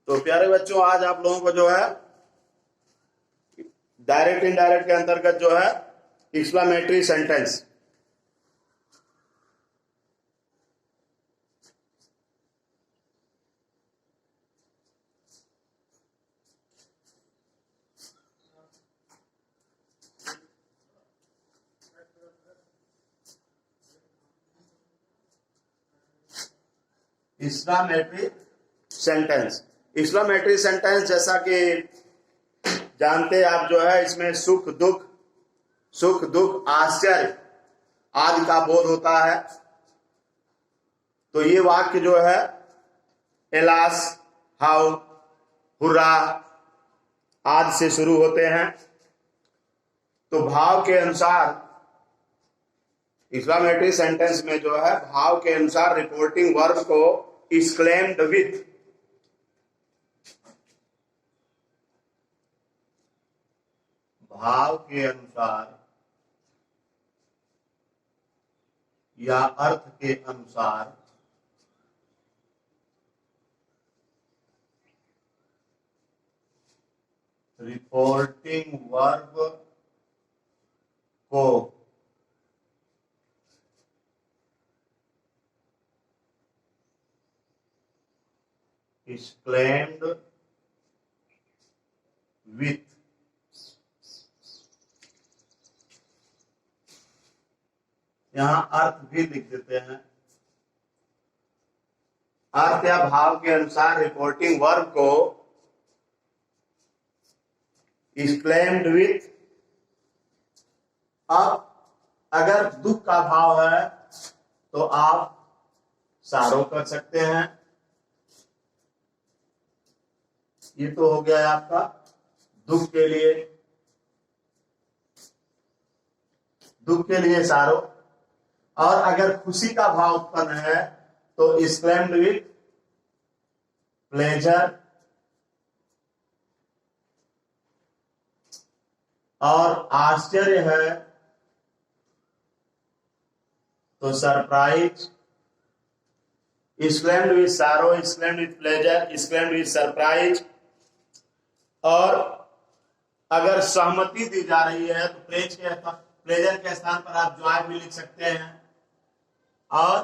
तो प्यारे बच्चों, आज आप लोगों को जो है डायरेक्ट इनडायरेक्ट के अंतर्गत जो है exclamatory sentence, exclamatory sentence. Exclamatory sentence जैसा कि जानते आप जो है, इसमें सुख दुख आश्चर्य आदि का बोध होता है। तो ये वाक्य जो है एलास, हाउ, हुर्रा आदि से शुरू होते हैं। तो भाव के अनुसार एक्सक्लेमेटरी सेंटेंस में जो है भाव के अनुसार रिपोर्टिंग वर्ब को एक्सक्लेम्ड विथ भाव के अनुसार या अर्थ के अनुसार रिपोर्टिंग वर्ब को एक्सक्लेम्ड विथ यहां अर्थ भी लिख देते हैं। अर्थ या भाव के अनुसार रिपोर्टिंग वर्ब को एक्सक्लेम्ड विथ। अब अगर दुख का भाव है तो आप सारो कर सकते हैं। ये तो हो गया आपका दुख के लिए सारो। और अगर खुशी का भाव उत्पन्न है तो एक्सक्लेम्ड विथ प्लेजर। और आश्चर्य है तो सरप्राइज। एक्सक्लेम्ड विथ सारो, exclaimed with pleasure, exclaimed with surprise. और अगर सहमति दी जा रही है तो प्लेजर के स्थान पर आप जॉय भी लिख सकते हैं। और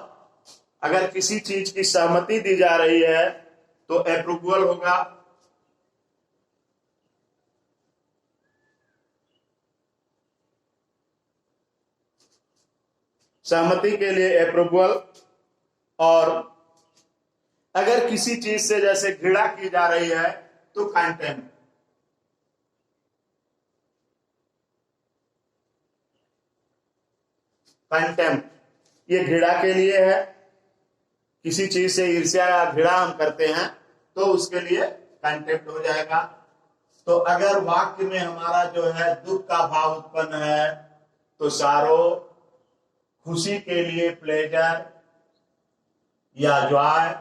अगर किसी चीज की सहमति दी जा रही है तो अप्रूवल होगा। सहमति के लिए अप्रूवल। और अगर किसी चीज से जैसे घृणा की जा रही है तो कंटेम्प्ट। कंटेम्प्ट ये घृणा के लिए है। किसी चीज से ईर्ष्या या घृणा हम करते हैं तो उसके लिए कंटेम्प्ट हो जाएगा। तो अगर वाक्य में हमारा जो है दुख का भाव उत्पन्न है तो सारो, खुशी के लिए प्लेजर या जॉय,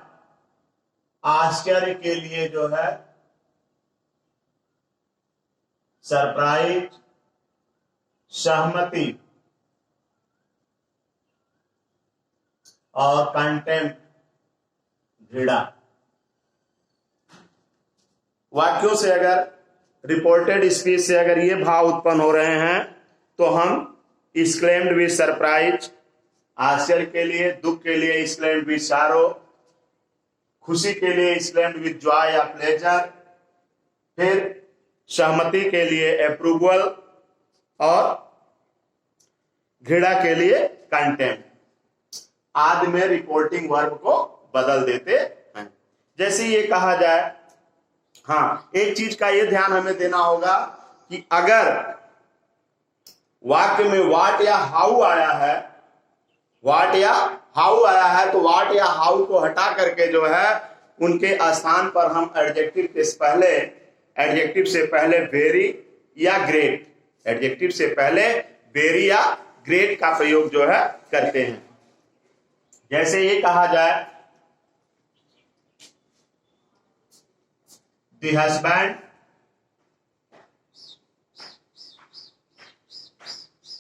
आश्चर्य के लिए जो है सरप्राइज, सहमति और कंटेम्प्ट घृणा। वाक्यों से अगर रिपोर्टेड स्पीच से अगर ये भाव उत्पन्न हो रहे हैं तो हम एक्सक्लेम्ड विथ सरप्राइज, आश्चर्य के लिए, दुख के लिए एक्सक्लेम्ड विथ सारो, खुशी के लिए एक्सक्लेम्ड विथ जॉय या प्लेजर, फिर सहमति के लिए अप्रूवल और घृणा के लिए कंटेम्प्ट आदि में रिपोर्टिंग वर्ब को बदल देते हैं। जैसे ये कहा जाए, हाँ, एक चीज का ये ध्यान हमें देना होगा कि अगर वाक्य में वाट या हाउ आया है, तो वाट या हाउ को हटा करके जो है उनके स्थान पर हम एडजेक्टिव से पहले वेरी या ग्रेट, एडजेक्टिव से पहले वेरी या ग्रेट का प्रयोग जो है करते हैं। जैसे ये कहा जाए, the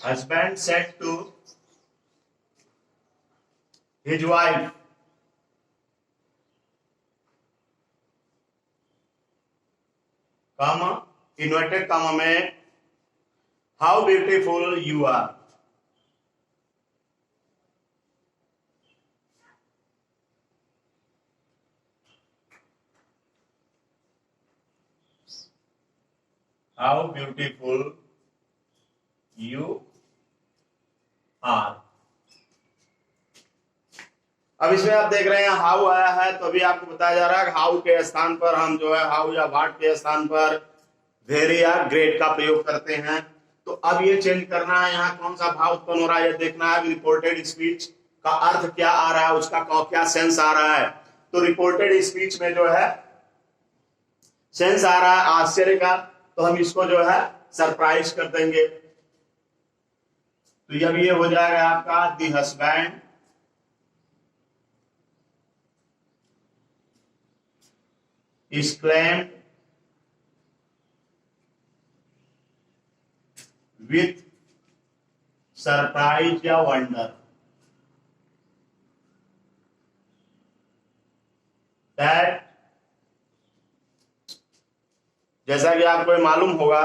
husband said to his wife, comma inverted comma में how beautiful you are, how beautiful you are. अब इसमें आप देख रहे हैं हाउ आया है, तो अभी आपको बताया जा रहा है हाउ के स्थान पर हम जो है हाउ या व्हाट के स्थान पर वेरी या ग्रेट का प्रयोग करते हैं। तो अब ये चेंज करना है, यहाँ कौन सा भाव उत्पन्न हो रहा है ये देखना है। रिपोर्टेड स्पीच का अर्थ क्या आ रहा है, उसका क्या सेंस आ रहा है। तो रिपोर्टेड स्पीच में जो है सेंस आ रहा है आश्चर्य का, तो हम इसको जो है सरप्राइज कर देंगे। तो जब ये हो जाएगा आपका दी हस्बैंड exclaimed with surprise या wonder that, जैसा कि आपको मालूम होगा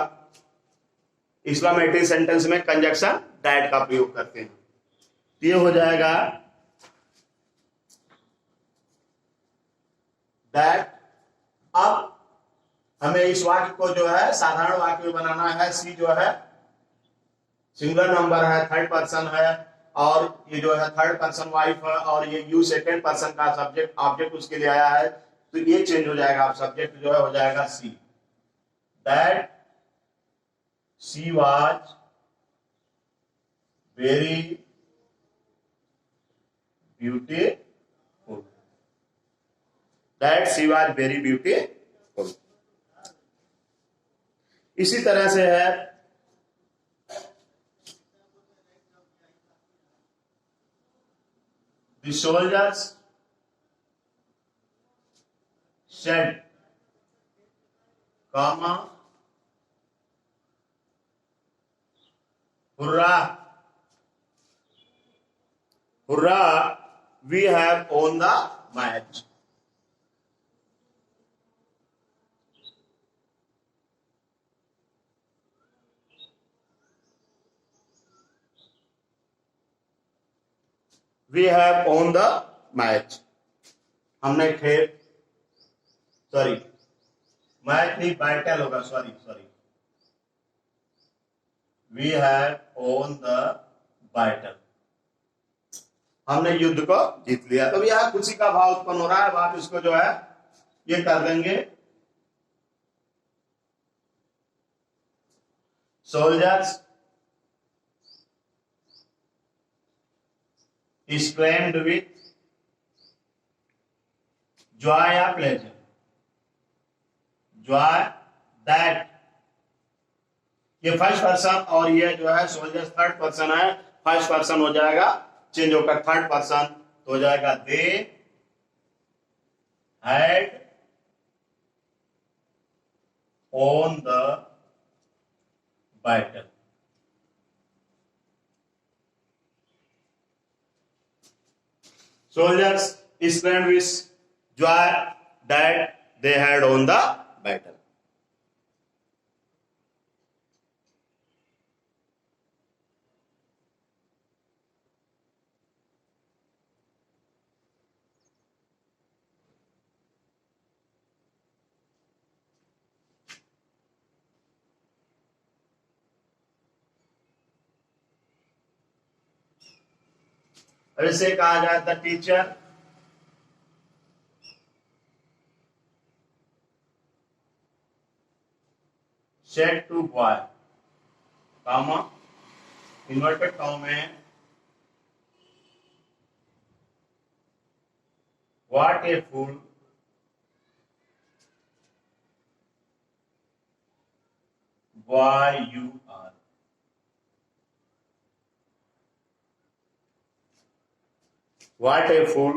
एक्सक्लेमेटरी सेंटेंस में कंजक्शन दैट का प्रयोग करते हैं। ये हो जाएगा दैट। अब हमें इस वाक्य को जो है साधारण वाक्य में बनाना है। सी जो है सिंगुलर नंबर है, थर्ड पर्सन है, और ये जो है थर्ड पर्सन वाइफ है, और ये यू सेकेंड पर्सन का सब्जेक्ट ऑब्जेक्ट उसके लिए आया है। तो ये चेंज हो जाएगा, अब सब्जेक्ट जो है हो जाएगा sea. That sea was very beautiful, that sea was very beautiful. इसी तरह से है the soldiers said comma hurrah, hurrah we have won the match. We have won the match, हमने खेल, सॉरी मैच नहीं बैटल होगा, sorry sorry, we have won the battle, हमने युद्ध को जीत लिया। तो यह खुशी का भाव उत्पन्न हो रहा है। आप इसको जो है ये कर देंगे सोल्जर्स exclaimed with joy या pleasure, joy that, ये फर्स्ट पर्सन और ये जो है सोल्जर्स थर्ड पर्सन है। फर्स्ट पर्सन हो जाएगा चेंज होकर थर्ड पर्सन, तो हो जाएगा they had won the battle. Soldiers exclaimed with joy that they had won the battle. ऐसे कहा जाए the teacher said to boy comma inverted comma में what a fool boy you are. What a fool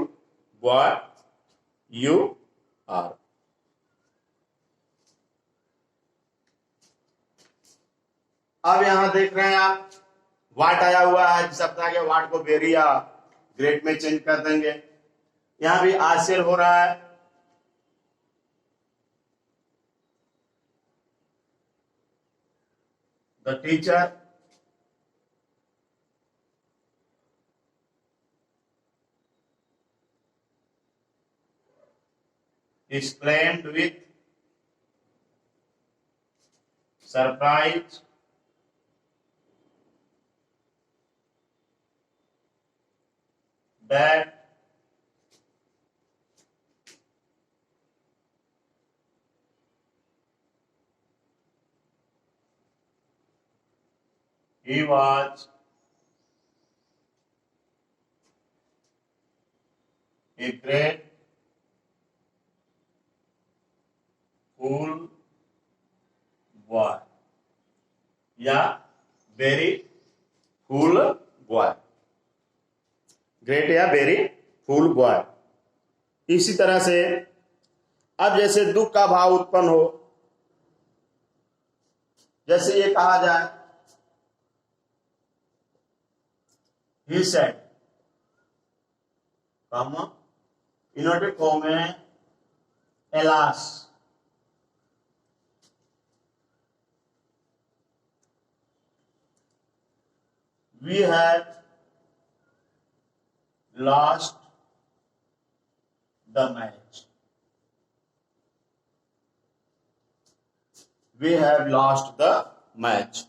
boy you are। अब यहां देख रहे हैं आप वाट आया हुआ है, जिस सप्ताह के वाट को वेरी या ग्रेट में चेंज कर देंगे। यहां भी आश्चर्य हो रहा है, the teacher exclaimed with surprise that he was a great fool boy या वेरी फूल बॉय, ग्रेट या वेरी फूल बॉय। इसी तरह से अब जैसे दुख का भाव उत्पन्न हो, जैसे ये कहा जाए he said इनवर्टेड फॉर्म में alas, we have lost the match, we have lost the match।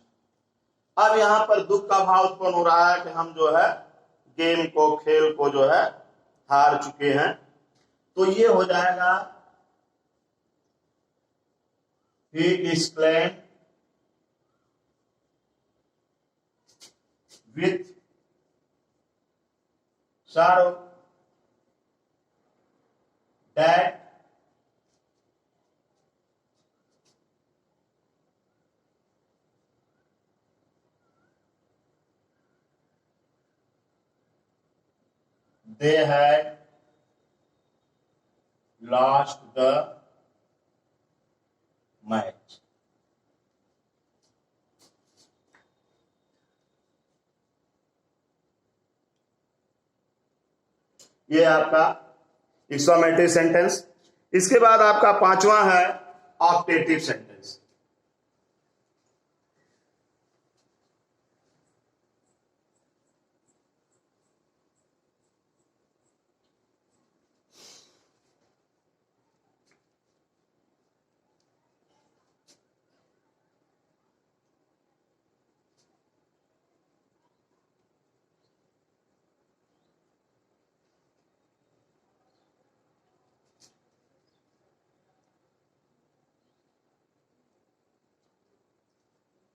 अब यहां पर दुख का भाव उत्पन्न हो रहा है कि हम जो है गेम को, खेल को जो है हार चुके हैं। तो ये हो जाएगा he exclaimed with sorrow that they had lost the match। ये आपका एक्सक्लेमेटरी सेंटेंस। इसके बाद आपका पांचवा है ऑक्टेटिव सेंटेंस।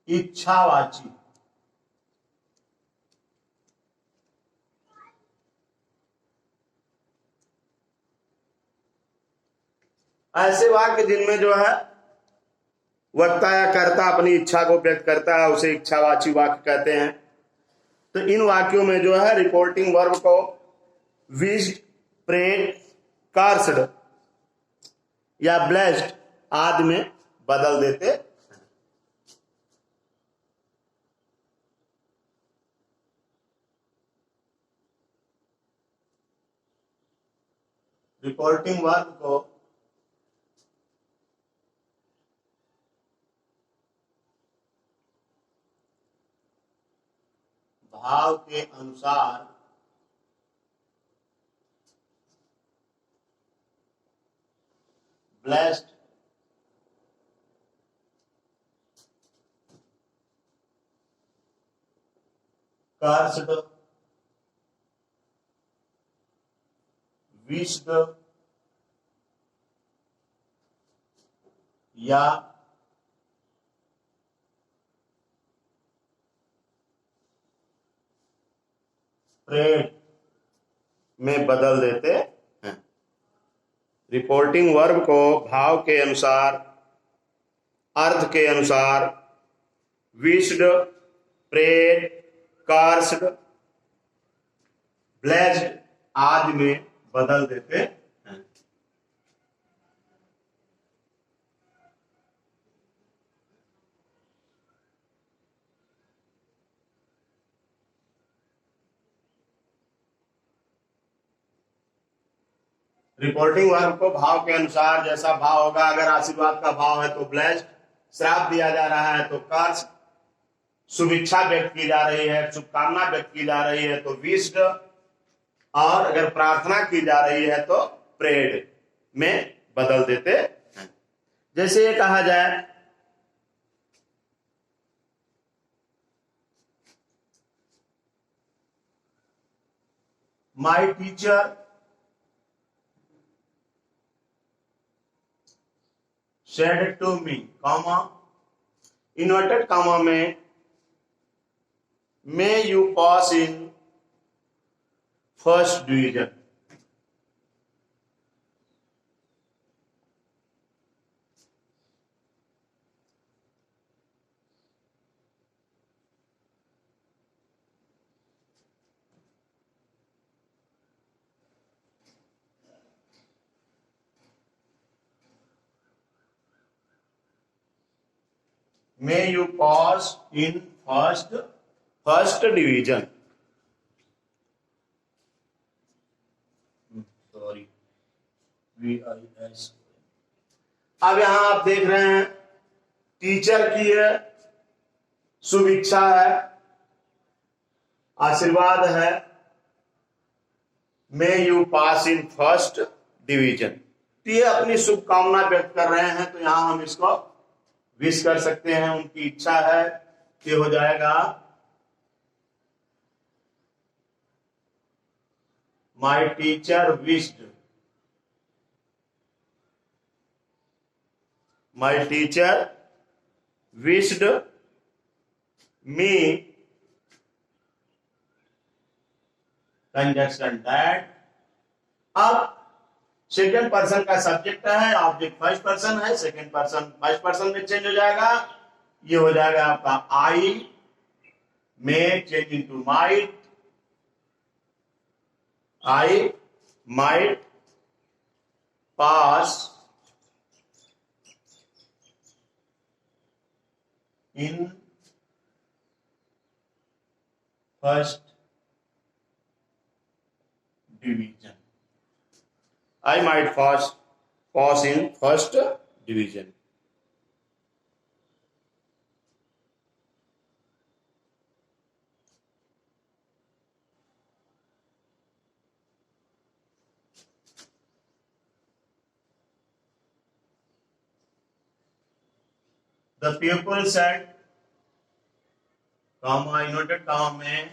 इच्छावाची, ऐसे वाक्य जिनमें जो है वक्ता या कर्ता अपनी इच्छा को व्यक्त करता है उसे इच्छावाची वाक्य कहते हैं। तो इन वाक्यों में जो है रिपोर्टिंग वर्ब को विश्ड, प्रेड, कर्स्ड या ब्लेस्ड आदि में बदल देते। रिपोर्टिंग वर्ब को भाव के अनुसार ब्लेस्ड, कर्स्ड, विश्ड या प्रेड में बदल देते हैं। रिपोर्टिंग वर्ब को भाव के अनुसार, अर्थ के अनुसार विश्ड, प्रेड, कर्स्ड, ब्लेस्ड आदि में बदल देते हैं। रिपोर्टिंग वर्ब को भाव के अनुसार जैसा भाव होगा, अगर आशीर्वाद का भाव है तो ब्लेस्ड, श्राप दिया जा रहा है तो कर्स्ड, शुभेच्छा व्यक्त की जा रही है, शुभकामना व्यक्त की जा रही है तो विश्ड, और अगर प्रार्थना की जा रही है तो प्रेड में बदल देते हैं। जैसे ये कहा जाए, my teacher said to me, comma, inverted comma में, may you pass in first division. May you pass in first division. Sorry, VIS। अब यहां आप देख रहे हैं टीचर की है, शुभेच्छा है, आशीर्वाद है, मे you pass in first division. ये अपनी शुभकामना व्यक्त कर रहे हैं तो यहां हम इसको विश कर सकते हैं, उनकी इच्छा है। ये हो जाएगा my teacher wished, my teacher wished me, conjunction that. अब सेकेंड पर्सन का सब्जेक्ट है, ऑब्जेक्ट फर्स्ट पर्सन है, सेकेंड पर्सन फर्स्ट पर्सन में चेंज हो जाएगा। ये हो जाएगा आपका आई में change into might, I might pass in first division, I might pass in first division. The pupil said, comma, inverted comma में,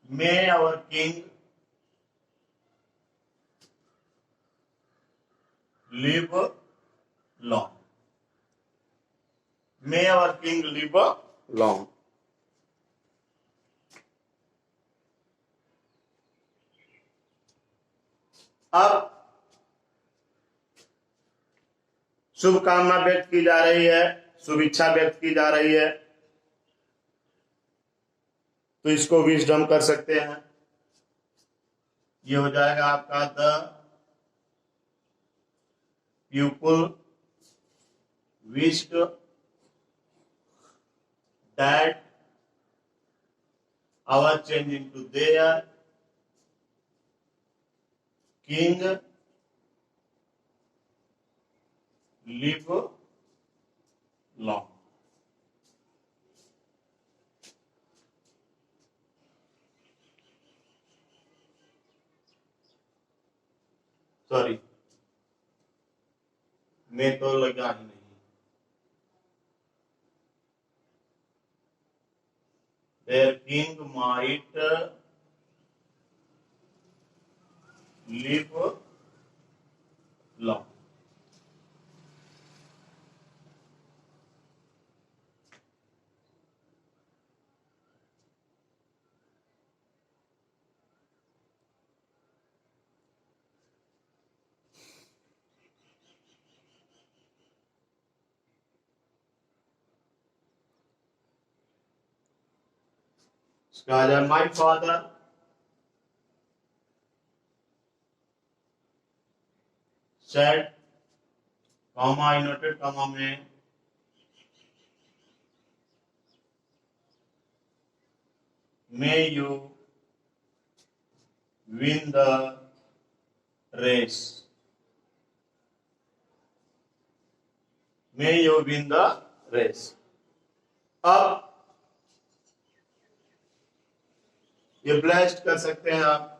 may our king live long. May our king live long. अब शुभकामना व्यक्त की जा रही है, शुभेच्छा व्यक्त की जा रही है, तो इसको विजडम कर सकते हैं। ये हो जाएगा आपका the pupil wished that our change into their king live long. Sorry, मैं तो लगा ही नहीं। Their king might live long. Scholar, my father said, comma, inverted comma में, may you win the race. May you win the race. अब ये blessed कर सकते हैं आप।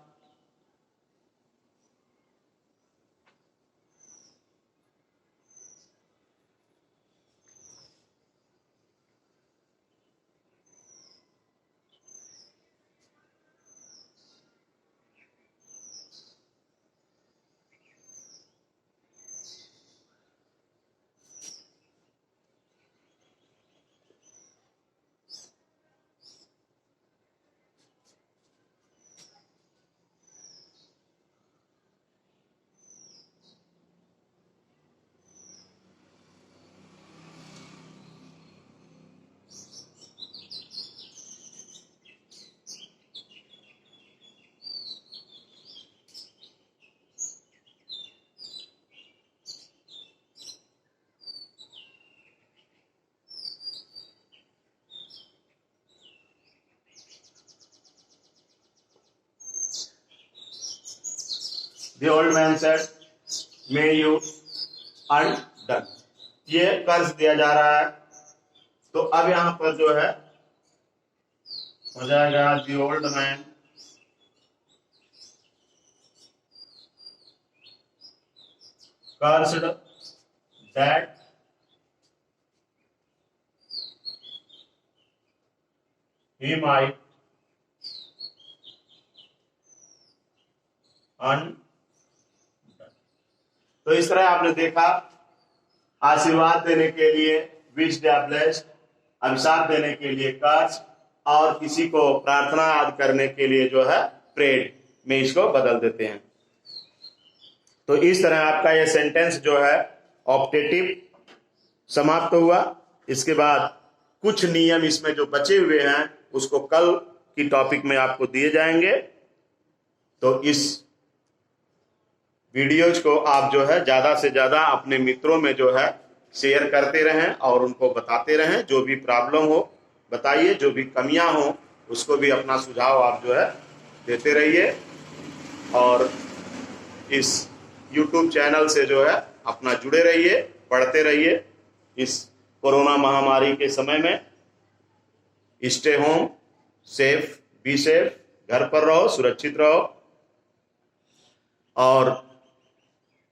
The old man said, may you earn done। ये कर्ज दिया जा रहा है, तो अब यहां पर जो है हो जाएगा the old man cursed that he might earn। तो इस तरह आपने देखा, आशीर्वाद देने के लिए विश दे ब्लेस्ड, अभिशाप देने के लिए कर्स, और किसी को प्रार्थना याद करने के लिए जो है प्रेड में इसको बदल देते हैं। तो इस तरह आपका ये सेंटेंस जो है ऑप्टेटिव समाप्त हुआ। इसके बाद कुछ नियम इसमें जो बचे हुए हैं उसको कल की टॉपिक में आपको दिए जाएंगे। तो इस वीडियोज को आप जो है ज्यादा से ज्यादा अपने मित्रों में जो है शेयर करते रहें और उनको बताते रहें। जो भी प्रॉब्लम हो बताइए, जो भी कमियां हो उसको भी अपना सुझाव आप जो है देते रहिए, और इस YouTube चैनल से जो है अपना जुड़े रहिए, पढ़ते रहिए। इस कोरोना महामारी के समय में stay home, safe, be safe, घर पर रहो, सुरक्षित रहो, और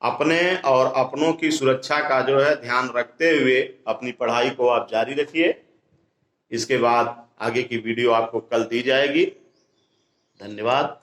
अपने और अपनों की सुरक्षा का जो है ध्यान रखते हुए अपनी पढ़ाई को आप जारी रखिए। इसके बाद आगे की वीडियो आपको कल दी जाएगी। धन्यवाद।